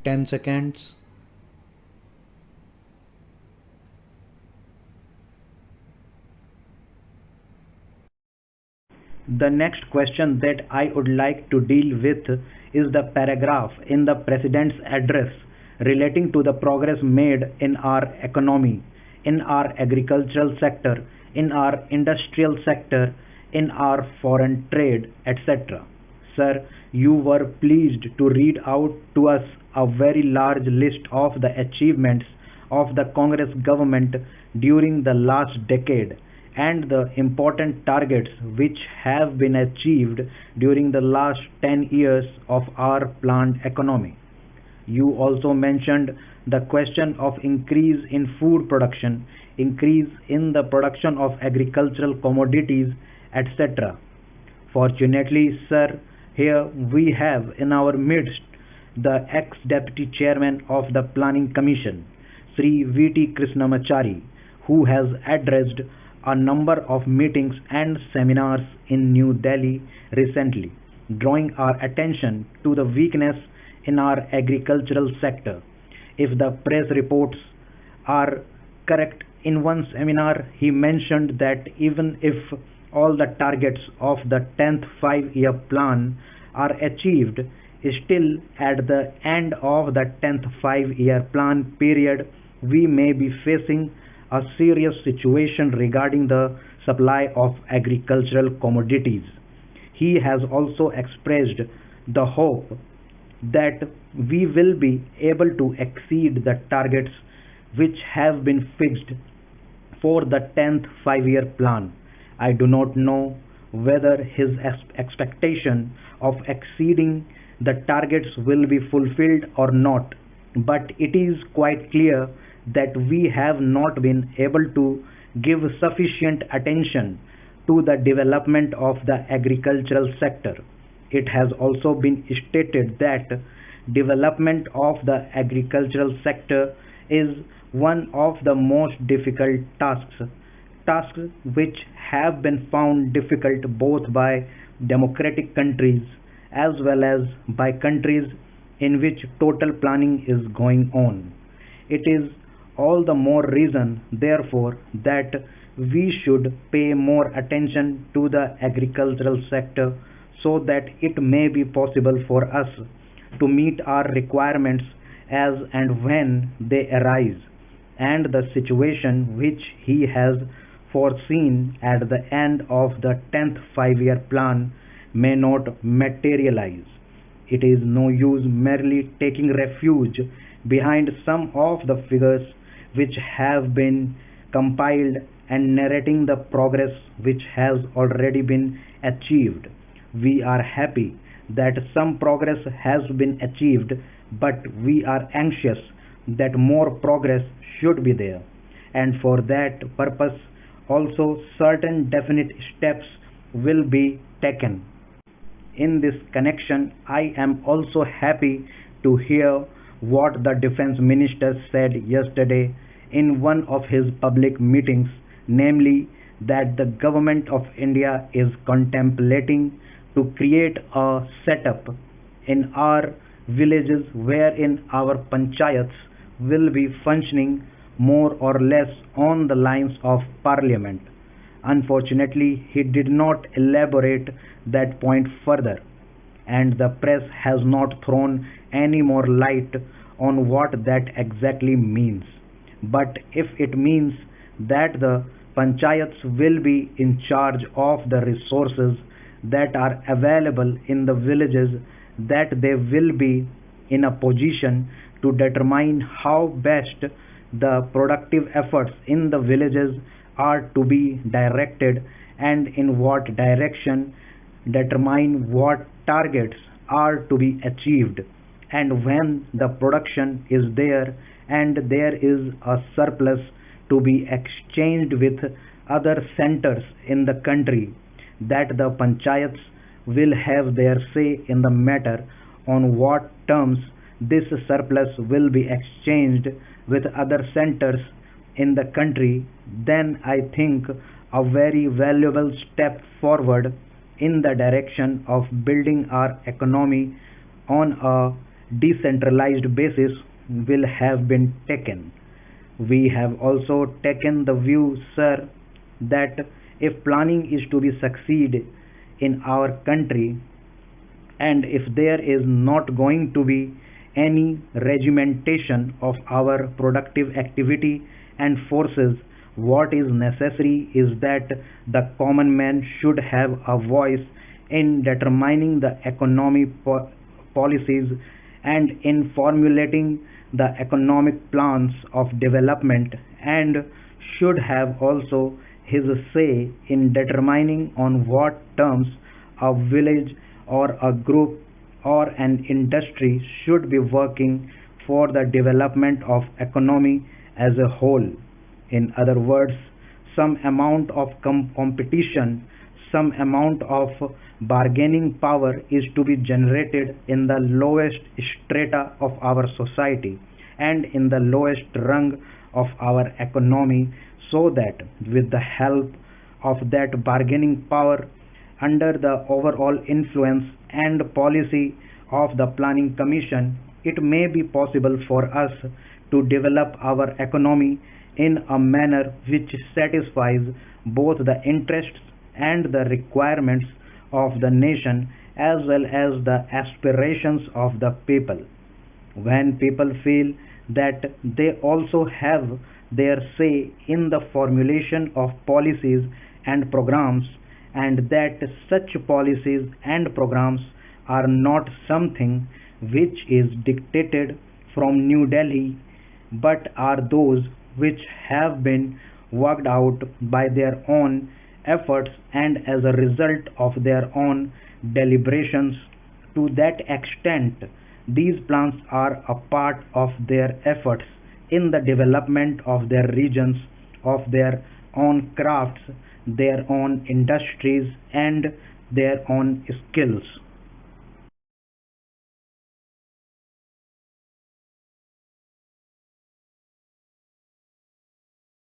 10 seconds. The next question that I would like to deal with is the paragraph in the President's address relating to the progress made in our economy, in our agricultural sector, in our industrial sector, in our foreign trade, etc. Sir, you were pleased to read out to us a very large list of the achievements of the Congress government during the last decade and the important targets which have been achieved during the last 10 years of our planned economy. You also mentioned the question of increase in food production, increase in the production of agricultural commodities, etc. Fortunately, sir, here we have in our midst the ex-deputy chairman of the Planning Commission, Sri V.T. Krishnamachari, who has addressed a number of meetings and seminars in New Delhi recently, drawing our attention to the weakness in our agricultural sector. If the press reports are correct, in one seminar he mentioned that even if all the targets of the 10th 5-year plan are achieved, still at the end of the 10th 5-year plan period, we may be facing a serious situation regarding the supply of agricultural commodities. He has also expressed the hope that we will be able to exceed the targets which have been fixed for the 10th 5-year plan. I do not know whether his expectation of exceeding the targets will be fulfilled or not, but it is quite clear that we have not been able to give sufficient attention to the development of the agricultural sector. It has also been stated that development of the agricultural sector is one of the most difficult tasks which have been found difficult both by democratic countries as well as by countries in which total planning is going on. It is all the more reason, therefore, that we should pay more attention to the agricultural sector so that it may be possible for us to meet our requirements as and when they arise, and the situation which he has foreseen at the end of the 10th 5-year plan may not materialize. It is no use merely taking refuge behind some of the figures which have been compiled and narrating the progress which has already been achieved. We are happy that some progress has been achieved, but we are anxious that more progress should be there, and for that purpose also certain definite steps will be taken. In this connection, I am also happy to hear what the defense minister said yesterday in one of his public meetings, namely that the government of India is contemplating to create a setup in our villages wherein our panchayats will be functioning more or less on the lines of parliament. Unfortunately, he did not elaborate that point further, and the press has not thrown any more light on what that exactly means. But if it means that the panchayats will be in charge of the resources that are available in the villages, that they will be in a position to determine how best the productive efforts in the villages are to be directed, and in what direction determine what targets are to be achieved, and when the production is there and there is a surplus to be exchanged with other centers in the country, that the panchayats will have their say in the matter on what terms this surplus will be exchanged with other centers in the country. Then I think a very valuable step forward in the direction of building our economy on a decentralized basis will have been taken. We have also taken the view, sir, that if planning is to be succeed in our country, and if there is not going to be any regimentation of our productive activity and forces, what is necessary is that the common man should have a voice in determining the policies and in formulating the economic plans of development, and should have also his say in determining on what terms a village or a group or an industry should be working for the development of economy as a whole. In other words, some amount of competition, some amount of bargaining power is to be generated in the lowest strata of our society and in the lowest rung of our economy, so that with the help of that bargaining power, under the overall influence and policy of the Planning Commission, it may be possible for us to develop our economy in a manner which satisfies both the interests and the requirements of the nation as well as the aspirations of the people. When people feel that they also have their say in the formulation of policies and programs, and that such policies and programs are not something which is dictated from New Delhi, but are those which have been worked out by their own efforts and as a result of their own deliberations. To that extent, these plans are a part of their efforts in the development of their regions, of their own crafts, their own industries, and their own skills.